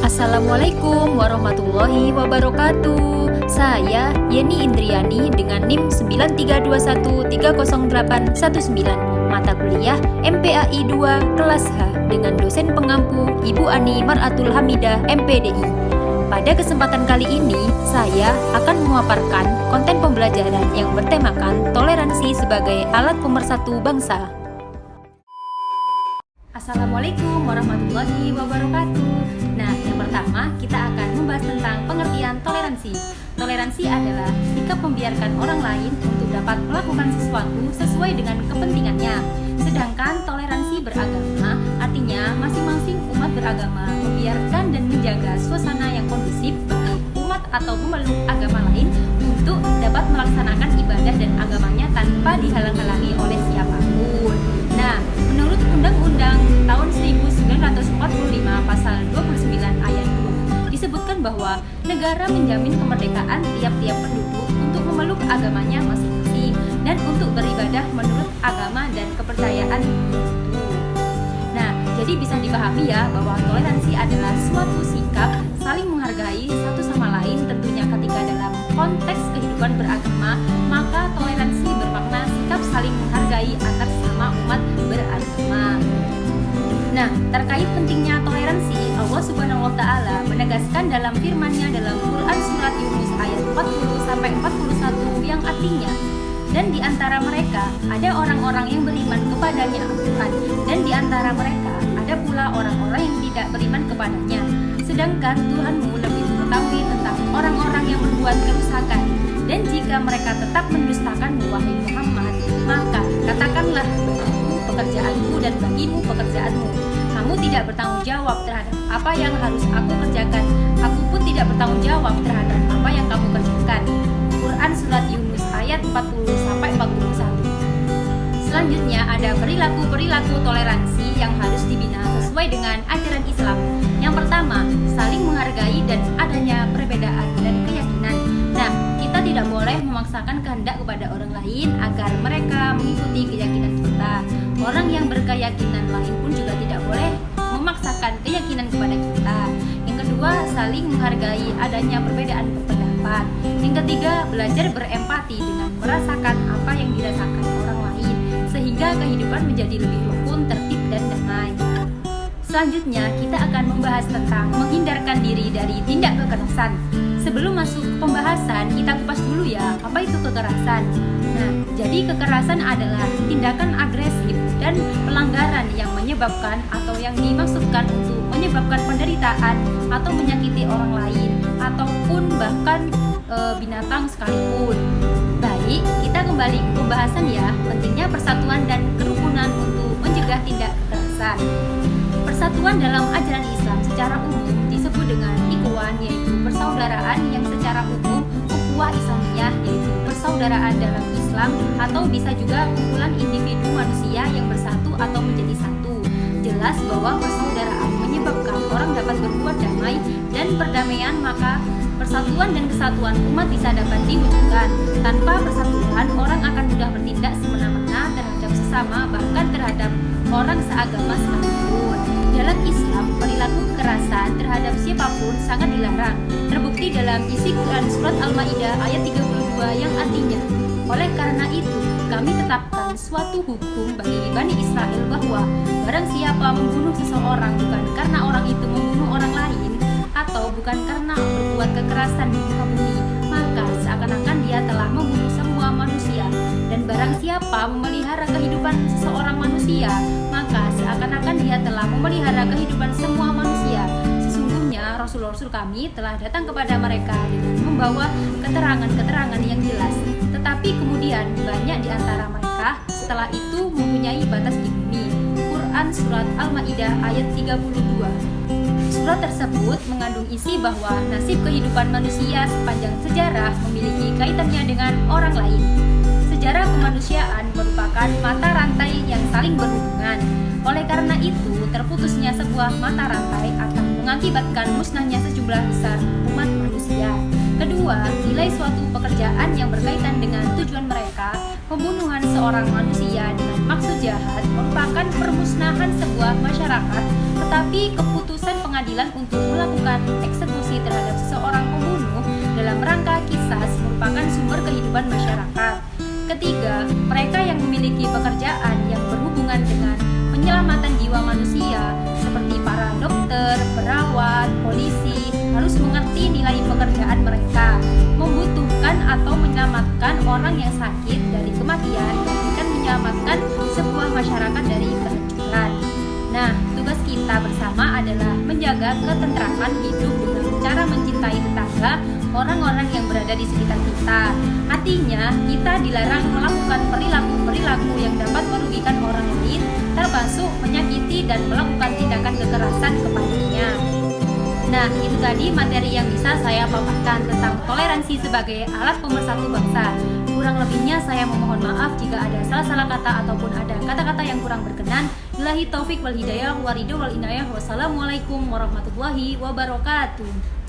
Assalamualaikum warahmatullahi wabarakatuh. Saya Yeni Indriani dengan NIM 9321308191, mata kuliah MPAI 2 kelas H dengan dosen pengampu Ibu Ani Maratul Hamidah MPDI. Pada kesempatan kali ini, saya akan memaparkan konten pembelajaran yang bertemakan toleransi sebagai alat pemersatu bangsa. Assalamualaikum warahmatullahi wabarakatuh. Nah, yang pertama kita akan membahas tentang pengertian toleransi. Toleransi adalah sikap membiarkan orang lain untuk dapat melakukan sesuatu sesuai dengan kepentingannya. Sedangkan toleransi beragama artinya masing-masing umat beragama membiarkan dan menjaga suasana yang kondusif bagi umat atau pemeluk agama lain untuk dapat melaksanakan ibadah dan agamanya tanpa dihalang-halangi oleh siapapun. Nah, menurut Undang-Undang tahun 1945 pasal 29 ayat 2 disebutkan bahwa negara menjamin kemerdekaan tiap-tiap penduduk untuk memeluk agamanya masing-masing dan untuk beribadah menurut agama dan kepercayaan itu. Nah, jadi bisa dipahami ya bahwa toleransi adalah suatu sikap saling menghargai satu sama lain. Tentunya ketika dalam konteks kehidupan beragama, maka toleransi bermakna sikap saling menghargai antar sesama umat beragama. Nah, terkait pentingnya toleransi, Allah Subhanahu wa Ta'ala menegaskan dalam firman-Nya dalam Quran surat Yunus ayat 40-41 yang artinya, dan di antara mereka ada orang-orang yang beriman kepadanya Tuhan, dan di antara mereka ada pula orang-orang yang tidak beriman kepadanya. Sedangkan Tuhanmu lebih mengetahui tentang orang-orang yang berbuat kerusakan. Dan jika mereka tetap mendustakanmu, wahai Muhammad, maka katakanlah bagimu pekerjaanku dan bagimu pekerjaanmu. Kamu tidak bertanggung jawab terhadap apa yang harus aku kerjakan. Aku pun tidak bertanggung jawab terhadap apa yang kamu kerjakan. Quran surat Yunus ayat 40-41. Selanjutnya ada perilaku-perilaku toleransi yang harus dibina sesuai dengan ajaran Islam. Yang pertama, saling menghargai dan adanya perbedaan dan keyakinan. Nah, kita tidak boleh memaksakan kehendak kepada orang lain agar mereka mengikuti keyakinan kita. Orang yang berkeyakinan lain pun juga tidak boleh memaksakan keyakinan kepada kita. Yang kedua, saling menghargai adanya perbedaan pendapat. Yang ketiga, belajar berempati dengan merasakan apa yang dirasakan orang lain, sehingga kehidupan menjadi lebih rukun, tertib, dan damai. Selanjutnya, kita akan membahas tentang menghindarkan diri dari tindak kekerasan. Sebelum masuk ke pembahasan, kita kupas dulu ya, apa itu kekerasan. Nah, jadi kekerasan adalah tindakan agresif dan pelanggaran yang menyebabkan atau yang dimaksudkan untuk menyebabkan penderitaan atau menyakiti orang lain, ataupun bahkan binatang sekalipun. Baik, kita kembali ke pembahasan ya, pentingnya persatuan dan kerukunan untuk mencegah tindak kekerasan. Persatuan dalam ajaran Islam secara umum disebut dengan ikhwan, yaitu persaudaraan yang secara umum, ukhuwah Islamiyah, yaitu persaudaraan dalam Islam, atau bisa juga kumpulan individu manusia yang bersatu atau menjadi satu. Jelas bahwa persaudaraan menyebabkan orang dapat berbuat damai dan perdamaian, maka persatuan dan kesatuan umat bisa dapat diwujudkan. Tanpa persatuan, orang akan mudah bertindak semena-mena terhadap sesama, bahkan terhadap orang seagama sekalipun. Dalam Islam, perilaku kekerasan terhadap siapapun sangat dilarang. Terbukti dalam isi Quran surat Al-Maidah ayat 32 yang artinya, oleh karena itu, kami tetapkan suatu hukum bagi Bani Israel bahwa barang siapa membunuh seseorang bukan karena orang itu membunuh orang lain, atau bukan karena berbuat kekerasan di muka bumi, maka seakan-akan dia telah membunuh semua manusia. Dan barang siapa memelihara kehidupan seseorang manusia, maka seakan-akan dia telah memelihara kehidupan semua manusia. Sesungguhnya Rasul-Rasul kami telah datang kepada mereka dengan membawa keterangan-keterangan yang jelas. Tetapi kemudian banyak di antara mereka setelah itu mempunyai batas di bumi. Quran surat Al-Maidah ayat 32. Surat tersebut mengandung isi bahwa nasib kehidupan manusia sepanjang sejarah memiliki kaitannya dengan orang lain. Sejarah kemanusiaan merupakan mata rantai yang saling berhubungan. Oleh karena itu, terputusnya sebuah mata rantai akan mengakibatkan musnahnya sejumlah besar umat manusia. Kedua, nilai suatu pekerjaan yang berkaitan dengan tujuan mereka, pembunuhan seorang manusia dengan maksud jahat merupakan permusnahan sebuah masyarakat, tetapi keputusan pengadilan panggilan untuk melakukan eksekusi terhadap seseorang pembunuh dalam rangka kisas merupakan sumber kehidupan masyarakat. Ketiga, mereka yang memiliki pekerjaan yang berhubungan dengan penyelamatan jiwa manusia seperti para dokter, perawat, polisi harus mengerti nilai pekerjaan mereka, membutuhkan atau menyelamatkan orang yang sakit dari kematian dan menyelamatkan sebuah masyarakat dari kehancuran. Nah, tugas kita bersama adalah menjaga ketentraman hidup dengan cara mencintai tetangga, orang-orang yang berada di sekitar kita. Artinya, kita dilarang melakukan perilaku-perilaku yang dapat merugikan orang lain, termasuk menyakiti dan melakukan tindakan kekerasan kepadanya. Nah, itu tadi materi yang bisa saya paparkan tentang toleransi sebagai alat pemersatu bangsa. Kurang lebihnya saya memohon maaf jika ada salah-salah kata ataupun ada kata-kata yang kurang berkenan. Billahi taufik wal hidayah wa ridho wal inayah. Wassalamualaikum warahmatullahi wabarakatuh.